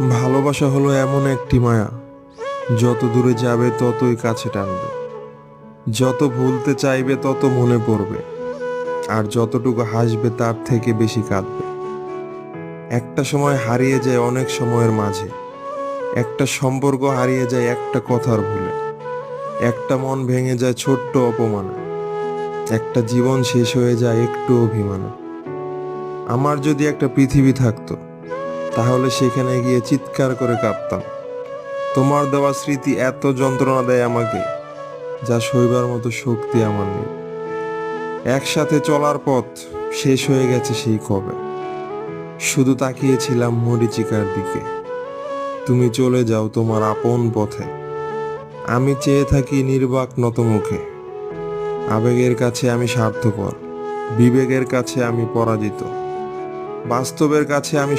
ভালোবাসা হলো এমন একটি মায়া, যত দূরে যাবে ততই কাছে টানবে, যত ভুলতে চাইবে তত মনে পড়বে, আর যতটুকু হাসবে তার থেকে বেশি কাঁদবে। একটা সময় হারিয়ে যায় অনেক সময়ের মাঝে, একটা সম্পর্ক হারিয়ে যায় একটা কথার ভুলে, একটা মন ভেঙে যায় ছোট্ট অপমানে, একটা জীবন শেষ হয়ে যায় একটু অভিমানে। আমার যদি একটা পৃথিবী থাকতো, তাহলে সেখানে গিয়ে চিৎকার করে কাঁদতাম। তোমার দেওয়া স্মৃতি এত যন্ত্রণা দেয় আমাকে, যা সইবার মতো শক্তি আমার নেই। একসাথে চলার পথ শেষ হয়ে গেছে সেই কবে, শুধু তাকিয়েছিলাম মরীচিকার দিকে। তুমি চলে যাও তোমার আপন পথে, আমি চেয়ে থাকি নির্বাক নত মুখে। আবেগের কাছে আমি স্বার্থপর, বিবেকের কাছে আমি পরাজিত, বাস্তবের কাছে আমি